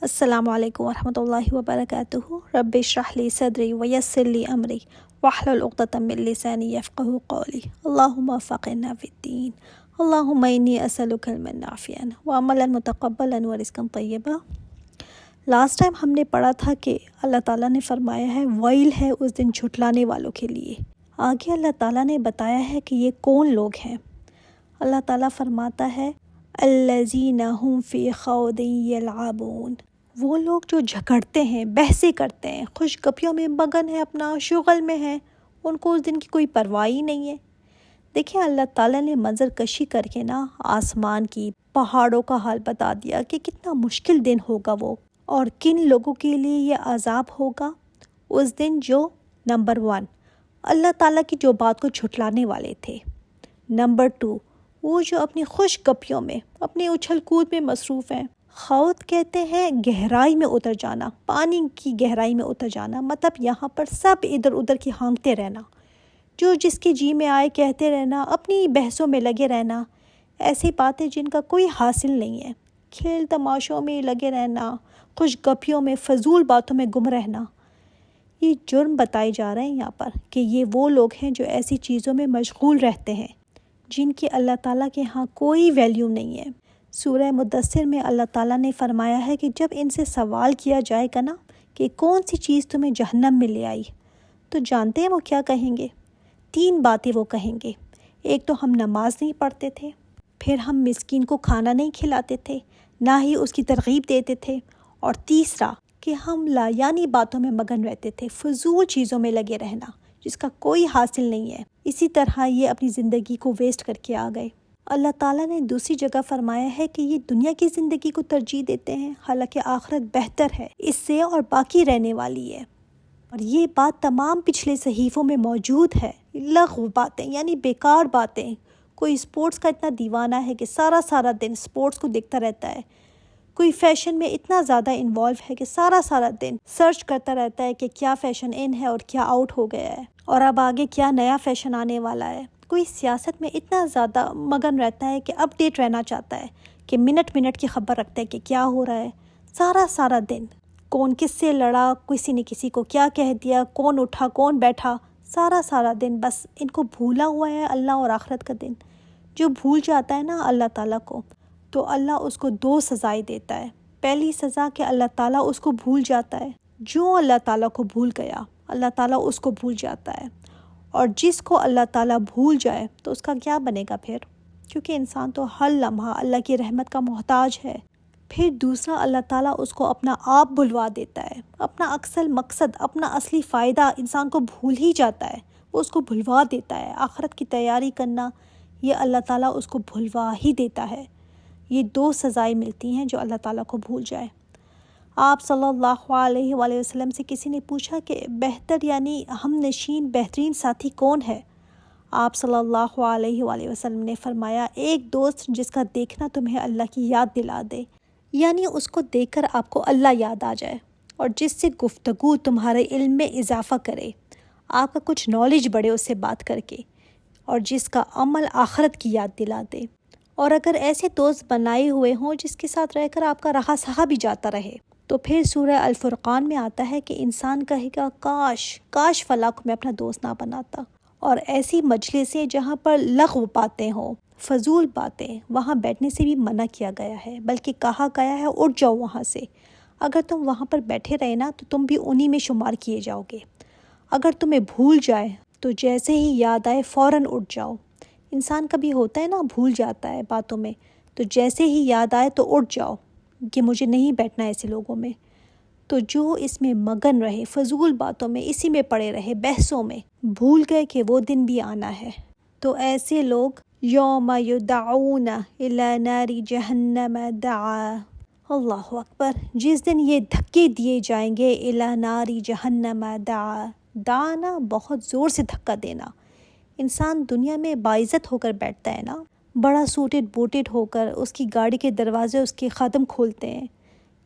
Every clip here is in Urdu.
السلام علیکم ورحمۃ اللہ وبرکاتہ۔ رب اشرح لی صدری ویسر لی امری واحلل عقدۃ من لسانی یفقہوا قولی۔ اللہم فقہنا فی الدین، اللہم انی اسألک علما نافعا وعملا متقبلا ورزقا طیبا۔ لاسٹ ٹائم ہم نے پڑھا تھا کہ اللہ تعالیٰ نے فرمایا ہے ویل ہے اس دن جھٹلانے والوں کے لیے۔ آگے اللہ تعالیٰ نے بتایا ہے کہ یہ کون لوگ ہیں۔ اللہ تعالیٰ فرماتا ہے الذین هم فی خوض یلعبون، وہ لوگ جو جھگڑتے ہیں، بحثیں کرتے ہیں، خوش گپیوں میں مگن ہے، اپنا شغل میں ہیں، ان کو اس دن کی کوئی پرواہ ہی نہیں ہے۔ دیکھیں اللہ تعالیٰ نے منظر کشی کر کے آسمان کی، پہاڑوں کا حال بتا دیا کہ کتنا مشکل دن ہوگا وہ، اور کن لوگوں کے لیے یہ عذاب ہوگا اس دن جو نمبر 1 اللہ تعالیٰ کی جو بات کو جھٹلانے والے تھے، نمبر 2 وہ جو اپنی خوش گپیوں میں، اپنی اچھل کود میں مصروف ہیں۔ خوض کہتے ہیں گہرائی میں اتر جانا، پانی کی گہرائی میں اتر جانا، مطلب یہاں پر سب ادھر ادھر کی ہانکتے رہنا، جو جس کے جی میں آئے کہتے رہنا، اپنی بحثوں میں لگے رہنا، ایسی باتیں جن کا کوئی حاصل نہیں ہے، کھیل تماشوں میں لگے رہنا، خوش گپیوں میں، فضول باتوں میں گم رہنا۔ یہ جرم بتائے جا رہے ہیں یہاں پر کہ یہ وہ لوگ ہیں جو ایسی چیزوں میں مشغول رہتے ہیں جن کی اللہ تعالیٰ کے ہاں کوئی ویلیو نہیں ہے۔ سورہ مدثر میں اللہ تعالیٰ نے فرمایا ہے کہ جب ان سے سوال کیا جائے گا کہ کون سی چیز تمہیں جہنم میں لے آئی، تو جانتے ہیں وہ کیا کہیں گے؟ 3 باتیں وہ کہیں گے۔ ایک تو ہم نماز نہیں پڑھتے تھے، پھر ہم مسکین کو کھانا نہیں کھلاتے تھے، نہ ہی اس کی ترغیب دیتے تھے، اور تیسرا کہ ہم لایانی باتوں میں مگن رہتے تھے، فضول چیزوں میں لگے رہنا جس کا کوئی حاصل نہیں ہے۔ اسی طرح یہ اپنی زندگی کو ویسٹ کر کے آ گئے۔ اللہ تعالیٰ نے دوسری جگہ فرمایا ہے کہ یہ دنیا کی زندگی کو ترجیح دیتے ہیں، حالانکہ آخرت بہتر ہے اس سے اور باقی رہنے والی ہے۔ اور یہ بات تمام پچھلے صحیفوں میں موجود ہے۔ لغو باتیں یعنی بیکار باتیں۔ کوئی سپورٹس کا اتنا دیوانہ ہے کہ سارا دن سپورٹس کو دیکھتا رہتا ہے، کوئی فیشن میں اتنا زیادہ انوالو ہے کہ سارا دن سرچ کرتا رہتا ہے کہ کیا فیشن ان ہے اور کیا آؤٹ ہو گیا ہے، اور اب آگے کیا نیا فیشن آنے والا ہے۔ کوئی سیاست میں اتنا زیادہ مگن رہتا ہے کہ اپ ڈیٹ رہنا چاہتا ہے، کہ منٹ کی خبر رکھتا ہے کہ کیا ہو رہا ہے۔ سارا دن کون کس سے لڑا، کسی نے کسی کو کیا کہہ دیا، کون اٹھا کون بیٹھا، سارا دن بس ان کو بھولا ہوا ہے اللہ اور آخرت کا دن۔ جو بھول جاتا ہے اللہ تعالیٰ کو، تو اللہ اس کو 2 سزائیں دیتا ہے۔ پہلی سزا کہ اللہ تعالیٰ اس کو بھول جاتا ہے، جو اللہ تعالیٰ کو بھول گیا اللہ تعالیٰ اس کو بھول جاتا ہے، اور جس کو اللہ تعالیٰ بھول جائے تو اس کا کیا بنے گا پھر، کیونکہ انسان تو ہر لمحہ اللہ کی رحمت کا محتاج ہے۔ پھر دوسرا اللہ تعالیٰ اس کو اپنا آپ بھلوا دیتا ہے، اپنا اصل مقصد، اپنا اصلی فائدہ انسان کو بھول ہی جاتا ہے، وہ اس کو بھلوا دیتا ہے۔ آخرت کی تیاری کرنا یہ اللہ تعالیٰ اس کو بھلوا ہی دیتا ہے۔ یہ 2 سزائیں ملتی ہیں جو اللہ تعالیٰ کو بھول جائے۔ آپ صلی اللہ علیہ وآلہ وسلم سے کسی نے پوچھا کہ بہتر یعنی ہم نشین بہترین ساتھی کون ہے؟ آپ صلی اللہ علیہ وآلہ وسلم نے فرمایا ایک دوست جس کا دیکھنا تمہیں اللہ کی یاد دلا دے، یعنی اس کو دیکھ کر آپ کو اللہ یاد آ جائے، اور جس سے گفتگو تمہارے علم میں اضافہ کرے، آپ کا کچھ نالج بڑھے اس سے بات کر کے، اور جس کا عمل آخرت کی یاد دلا دے۔ اور اگر ایسے دوست بنائے ہوئے ہوں جس کے ساتھ رہ کر آپ کا رہا سہا بھی جاتا رہے، تو پھر سورہ الفرقان میں آتا ہے کہ انسان کہے گا کاش فلاں کو میں اپنا دوست نہ بناتا۔ اور ایسی مجلسیں جہاں پر لغو باتیں ہوں، فضول باتیں، وہاں بیٹھنے سے بھی منع کیا گیا ہے، بلکہ کہا گیا ہے اٹھ جاؤ وہاں سے۔ اگر تم وہاں پر بیٹھے رہے تو تم بھی انہی میں شمار کیے جاؤ گے۔ اگر تمہیں بھول جائے تو جیسے ہی یاد آئے فوراً اٹھ جاؤ۔ انسان کبھی ہوتا ہے بھول جاتا ہے باتوں میں، تو جیسے ہی یاد آئے تو اٹھ جاؤ کہ مجھے نہیں بیٹھنا ایسے لوگوں میں۔ تو جو اس میں مگن رہے، فضول باتوں میں، اسی میں پڑے رہے، بحثوں میں، بھول گئے کہ وہ دن بھی آنا ہے، تو ایسے لوگ یوم یدعون الی نار جہنم دعا، اللہ اکبر، جس دن یہ دھکے دیے جائیں گے الی نار جہنم دعا بہت زور سے دھکا دینا۔ انسان دنیا میں باعزت ہو کر بیٹھتا ہے بڑا سوٹڈ بوٹڈ ہو کر، اس کی گاڑی کے دروازے اس کے خادم کھولتے ہیں،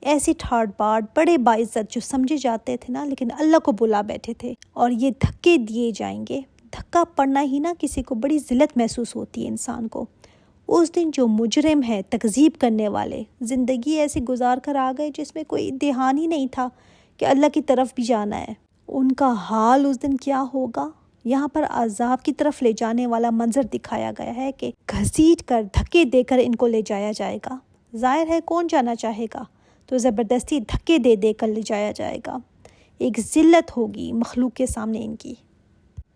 ایسی ٹھاٹ باٹ بڑے باعزت جو سمجھے جاتے تھے لیکن اللہ کو بلا بیٹھے تھے، اور یہ دھکے دیے جائیں گے۔ دھکا پڑنا ہی کسی کو بڑی ذلت محسوس ہوتی ہے انسان کو، اس دن جو مجرم ہے، تکذیب کرنے والے، زندگی ایسی گزار کر آ گئے جس میں کوئی دھیان ہی نہیں تھا کہ اللہ کی طرف بھی جانا ہے، ان کا حال اس دن کیا ہوگا۔ یہاں پر عذاب کی طرف لے جانے والا منظر دکھایا گیا ہے کہ گھسیٹ کر، دھکے دے کر ان کو لے جایا جائے گا۔ ظاہر ہے کون جانا چاہے گا، تو زبردستی دھکے دے دے کر لے جایا جائے گا۔ ایک ذلت ہوگی مخلوق کے سامنے ان کی۔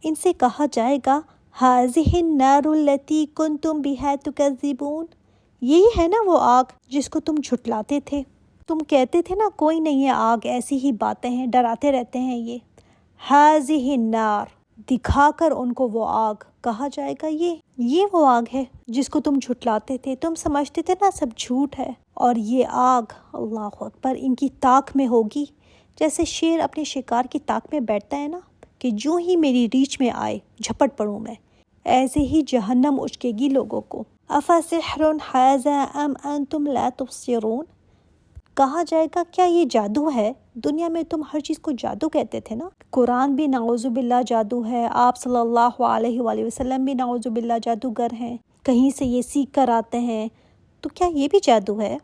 ان سے کہا جائے گا ہذہ النار التی کنتم بہا تکذبون، یہی ہے نا وہ آگ جس کو تم جھٹلاتے تھے، تم کہتے تھے نا کوئی نہیں ہے آگ، ایسی ہی باتیں ہیں، ڈراتے رہتے ہیں یہ۔ ہذہ النار، دکھا کر ان کو وہ آگ، کہا جائے گا یہ وہ آگ ہے جس کو تم جھٹلاتے تھے، تم سمجھتے تھے نا سب جھوٹ ہے، اور یہ آگ اللہ اکبر ان کی طاق میں ہوگی، جیسے شیر اپنے شکار کی طاق میں بیٹھتا ہے نا کہ جو ہی میری ریچ میں آئے جھپٹ پڑوں میں، ایسے ہی جہنم اچکے گی لوگوں کو۔ افسحر ھذا ام انتم لا تبصرون، کہا جائے گا کیا یہ جادو ہے؟ دنیا میں تم ہر چیز کو جادو کہتے تھے نا، قرآن بھی نعوذ باللہ جادو ہے، آپ صلی اللہ علیہ وآلہ وسلم بھی نعوذ باللہ جادوگر ہیں، کہیں سے یہ سیکھ کر آتے ہیں، تو کیا یہ بھی جادو ہے؟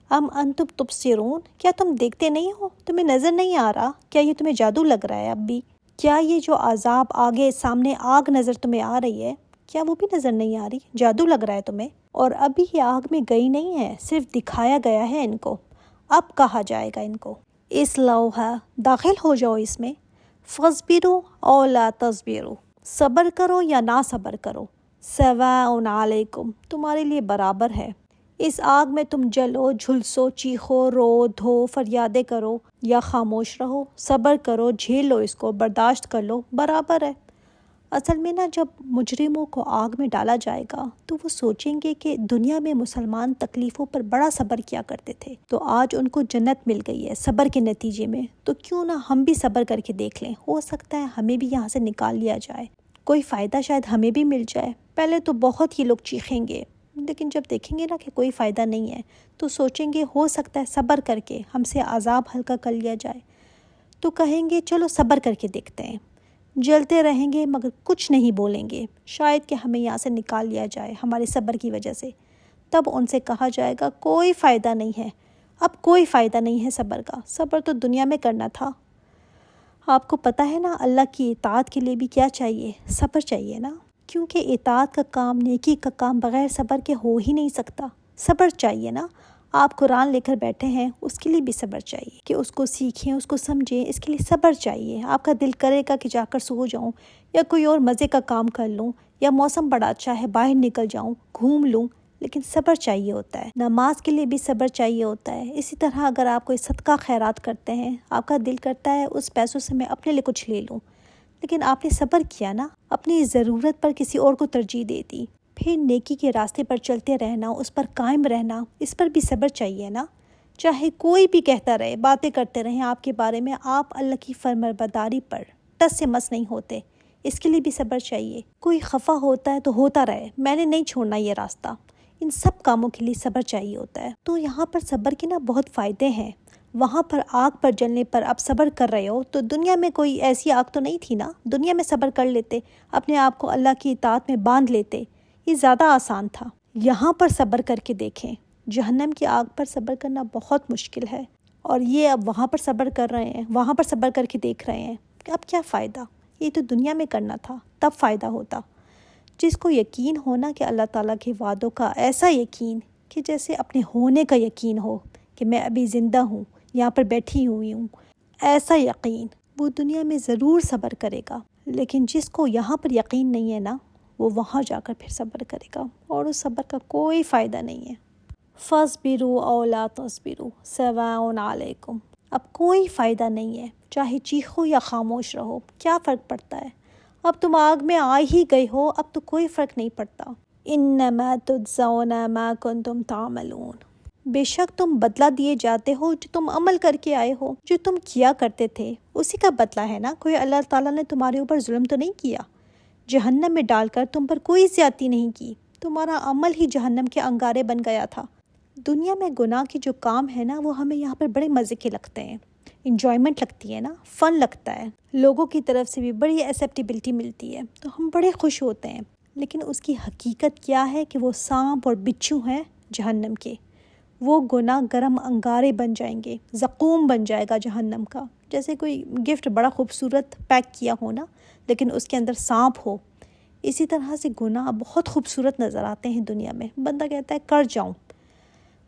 ام انتم تبصرون، کیا تم دیکھتے نہیں ہو، تمہیں نظر نہیں آ رہا؟ کیا یہ تمہیں جادو لگ رہا ہے اب بھی؟ کیا یہ جو عذاب آگے سامنے آگ نظر تمہیں آ رہی ہے، کیا وہ بھی نظر نہیں آ رہی؟ جادو لگ رہا ہے تمہیں؟ اور ابھی یہ آگ میں گئی نہیں ہے، صرف دکھایا گیا ہے ان کو۔ اب کہا جائے گا ان کو اصلوہا، داخل ہو جاؤ اس میں، فاصبروا او لا تصبروا، صبر کرو یا نہ صبر کرو، سواء علیکم، تمہارے لیے برابر ہے۔ اس آگ میں تم جلو، جھلسو، چیخو، رو، دھو، فریادیں کرو یا خاموش رہو، صبر کرو، جھیل لو، اس کو برداشت کر لو، برابر ہے۔ اصل میں نا جب مجرموں کو آگ میں ڈالا جائے گا تو وہ سوچیں گے کہ دنیا میں مسلمان تکلیفوں پر بڑا صبر کیا کرتے تھے، تو آج ان کو جنت مل گئی ہے صبر کے نتیجے میں، تو کیوں نہ ہم بھی صبر کر کے دیکھ لیں، ہو سکتا ہے ہمیں بھی یہاں سے نکال لیا جائے، کوئی فائدہ شاید ہمیں بھی مل جائے۔ پہلے تو بہت ہی لوگ چیخیں گے، لیکن جب دیکھیں گے نا کہ کوئی فائدہ نہیں ہے تو سوچیں گے ہو سکتا ہے صبر کر کے ہم سے عذاب ہلکا کر لیا جائے، تو کہیں گے چلو صبر کر کے دیکھتے ہیں، جلتے رہیں گے مگر کچھ نہیں بولیں گے، شاید کہ ہمیں یہاں سے نکال لیا جائے ہمارے صبر کی وجہ سے۔ تب ان سے کہا جائے گا کوئی فائدہ نہیں ہے، اب کوئی فائدہ نہیں ہے صبر کا، صبر تو دنیا میں کرنا تھا۔ آپ کو پتہ ہے نا اللہ کی اطاعت کے لیے بھی کیا چاہیے؟ صبر چاہیے نا، کیونکہ اطاعت کا کام، نیکی کا کام بغیر صبر کے ہو ہی نہیں سکتا، صبر چاہیے نا۔ آپ قرآن لے کر بیٹھے ہیں، اس کے لیے بھی صبر چاہیے کہ اس کو سیکھیں، اس کو سمجھیں، اس کے لیے صبر چاہیے۔ آپ کا دل کرے گا کہ جا کر سو جاؤں یا کوئی اور مزے کا کام کر لوں، یا موسم بڑا اچھا ہے باہر نکل جاؤں، گھوم لوں، لیکن صبر چاہیے ہوتا ہے۔ نماز کے لیے بھی صبر چاہیے ہوتا ہے۔ اسی طرح اگر آپ کوئی صدقہ خیرات کرتے ہیں، آپ کا دل کرتا ہے اس پیسوں سے میں اپنے لیے کچھ لے لوں، لیکن آپ نے صبر کیا نا، اپنی ضرورت پر کسی اور کو ترجیح دے دی، پھر نیکی کے راستے پر چلتے رہنا، اس پر قائم رہنا، اس پر بھی صبر چاہیے نا۔ چاہے کوئی بھی کہتا رہے، باتیں کرتے رہیں آپ کے بارے میں، آپ اللہ کی فرمانبرداری پر ٹس سے مس نہیں ہوتے، اس کے لیے بھی صبر چاہیے۔ کوئی خفا ہوتا ہے تو ہوتا رہے، میں نے نہیں چھوڑنا یہ راستہ، ان سب کاموں کے لیے صبر چاہیے ہوتا ہے۔ تو یہاں پر صبر کے نا بہت فائدے ہیں۔ وہاں پر آگ پر جلنے پر آپ صبر کر رہے ہو تو دنیا میں کوئی ایسی آگ تو نہیں تھی نا، دنیا میں صبر کر لیتے، اپنے آپ کو اللہ کی اطاعت میں باندھ لیتے، یہ زیادہ آسان تھا۔ یہاں پر صبر کر کے دیکھیں، جہنم کی آگ پر صبر کرنا بہت مشکل ہے، اور یہ اب وہاں پر صبر کر رہے ہیں، وہاں پر صبر کر کے دیکھ رہے ہیں، اب کیا فائدہ؟ یہ تو دنیا میں کرنا تھا، تب فائدہ ہوتا۔ جس کو یقین ہونا کہ اللہ تعالیٰ کے وعدوں کا، ایسا یقین کہ جیسے اپنے ہونے کا یقین ہو کہ میں ابھی زندہ ہوں، یہاں پر بیٹھی ہوئی ہوں، ایسا یقین، وہ دنیا میں ضرور صبر کرے گا۔ لیکن جس کو یہاں پر یقین نہیں ہے نا، وہ وہاں جا کر پھر صبر کرے گا، اور اس صبر کا کوئی فائدہ نہیں ہے۔ فاصبروا او لا تصبروا سواء علیکم، اب کوئی فائدہ نہیں ہے، چاہے چیخو یا خاموش رہو، کیا فرق پڑتا ہے؟ اب تم آگ میں آ ہی گئے ہو، اب تو کوئی فرق نہیں پڑتا۔ انما تجزون ما کنتم تعملون، بے شک تم بدلہ دیے جاتے ہو جو تم عمل کر کے آئے ہو، جو تم کیا کرتے تھے اسی کا بدلہ ہے نا، کوئی اللہ تعالیٰ نے تمہارے اوپر ظلم تو نہیں کیا، جہنم میں ڈال کر تم پر کوئی زیادتی نہیں کی، تمہارا عمل ہی جہنم کے انگارے بن گیا تھا۔ دنیا میں گناہ کے جو کام ہے نا، وہ ہمیں یہاں پر بڑے مزے کے لگتے ہیں، انجوائمنٹ لگتی ہے نا، فن لگتا ہے، لوگوں کی طرف سے بھی بڑی ایکسیپٹیبلٹی ملتی ہے، تو ہم بڑے خوش ہوتے ہیں۔ لیکن اس کی حقیقت کیا ہے کہ وہ سانپ اور بچھو ہیں جہنم کے. وہ گناہ گرم انگارے بن جائیں گے، زقوم بن جائے گا جہنم کا. جیسے کوئی گفٹ بڑا خوبصورت پیک کیا ہو نا، لیکن اس کے اندر سانپ ہو. اسی طرح سے گناہ بہت خوبصورت نظر آتے ہیں دنیا میں، بندہ کہتا ہے کر جاؤں،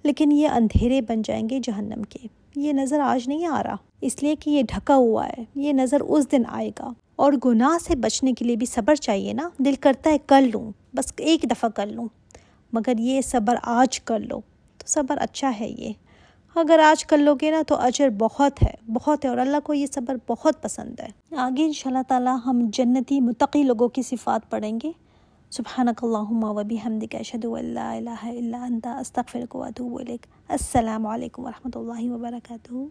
لیکن یہ اندھیرے بن جائیں گے جہنم کے. یہ نظر آج نہیں آ رہا، اس لیے کہ یہ ڈھکا ہوا ہے. یہ نظر اس دن آئے گا. اور گناہ سے بچنے کے لیے بھی صبر چاہیے نا. دل کرتا ہے کر لوں، بس ایک دفعہ کر لوں، مگر یہ صبر آج کر لو تو صبر اچھا ہے. یہ اگر آج کر لو گے نا تو اجر بہت ہے، بہت ہے، اور اللہ کو یہ صبر بہت پسند ہے. آگے انشاءاللہ تعالی ہم جنتی متقی لوگوں کی صفات پڑھیں گے. سبحانک اللہم و بحمدک اشہد ان لا الہ الا انت استغفرک و اتوب الیک. السلام علیکم ورحمۃ اللہ وبرکاتہ.